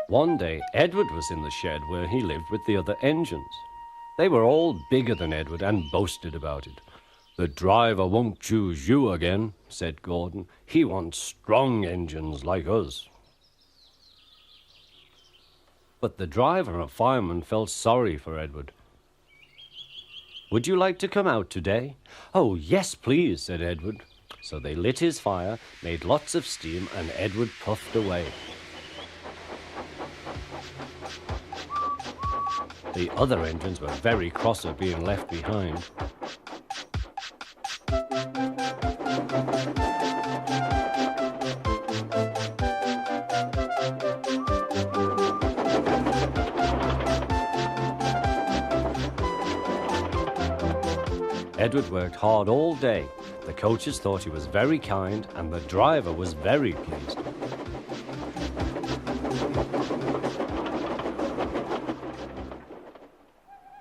One day, Edward was in the shed where he lived with the other engines. They were all bigger than Edward and boasted about it. "The driver won't choose you again," said Gordon. "He wants strong engines like us." But the driver and fireman felt sorry for Edward. "Would you like to come out today?" "Oh, yes, please," said Edward. So they lit his fire, made lots of steam, and Edward puffed away. The other engines were very cross at being left behind. Edward worked hard all day. The coaches thought he was very kind, and the driver was very pleased.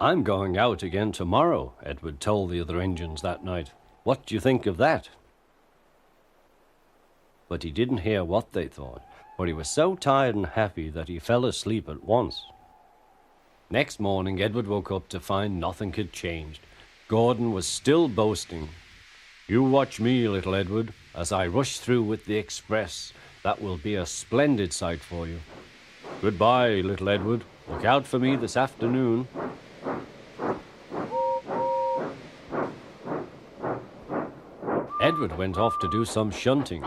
"I'm going out again tomorrow," Edward told the other engines that night. "What do you think of that?" But he didn't hear what they thought, for he was so tired and happy that he fell asleep at once. Next morning, Edward woke up to find nothing had changed. Gordon was still boasting. "You watch me, little Edward, as I rush through with the express. That will be a splendid sight for you. Goodbye, little Edward. Look out for me this afternoon." Edward went off to do some shunting.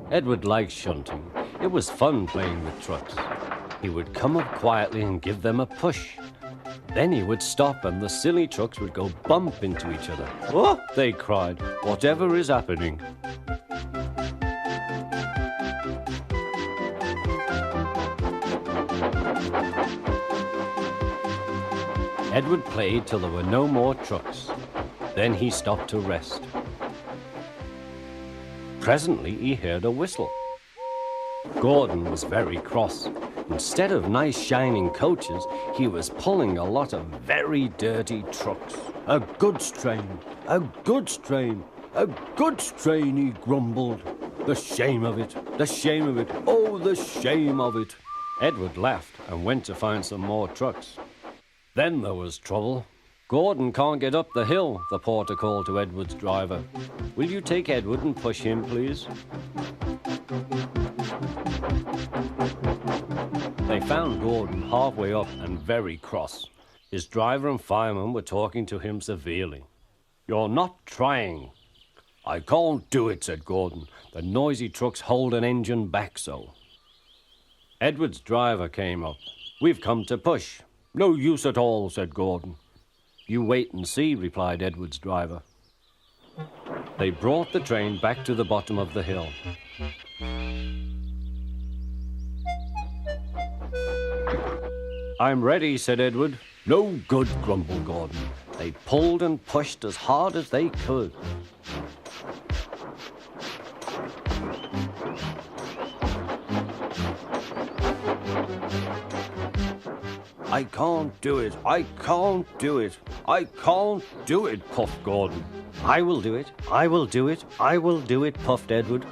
Edward liked shunting. It was fun playing with trucks. He would come up quietly and give them a push. Then he would stop and the silly trucks would go bump into each other. "Oh!" they cried. "Whatever is happening?" Edward played till there were no more trucks. Then he stopped to rest. Presently he heard a whistle. Gordon was very cross. Instead of nice shining coaches, he was pulling a lot of very dirty trucks. "A goods train, a goods train, a goods train," he grumbled. "The shame of it, the shame of it, oh, the shame of it." Edward laughed and went to find some more trucks. Then there was trouble. "Gordon can't get up the hill," the porter called to Edward's driver. "Will you take Edward and push him, please?" They found Gordon halfway up and very cross. His driver and fireman were talking to him severely. "You're not trying." "I can't do it," said Gordon. "The noisy trucks hold an engine back so." Edward's driver came up. "We've come to push." "No use at all," said Gordon. "You wait and see," replied Edward's driver. They brought the train back to the bottom of the hill. "I'm ready," said Edward. "No good," grumbled Gordon. They pulled and pushed as hard as they could. "I can't do it, I can't do it, I can't do it," puffed Gordon. "I will do it, I will do it, I will do it," puffed Edward.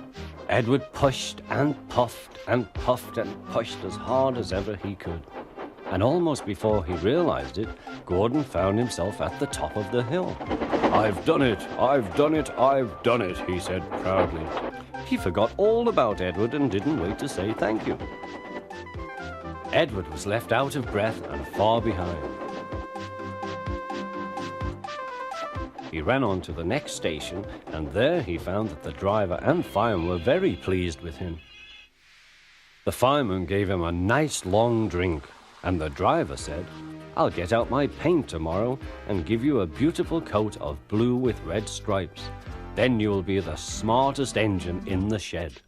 Edward pushed and puffed and puffed and pushed as hard as ever he could. And almost before he realized it, Gordon found himself at the top of the hill. "I've done it, I've done it, I've done it," he said proudly. He forgot all about Edward and didn't wait to say thank you. Edward was left out of breath and far behind. He ran on to the next station, and there he found that the driver and fireman were very pleased with him. The fireman gave him a nice long drink, and the driver said, "I'll get out my paint tomorrow and give you a beautiful coat of blue with red stripes. Then you'll be the smartest engine in the shed."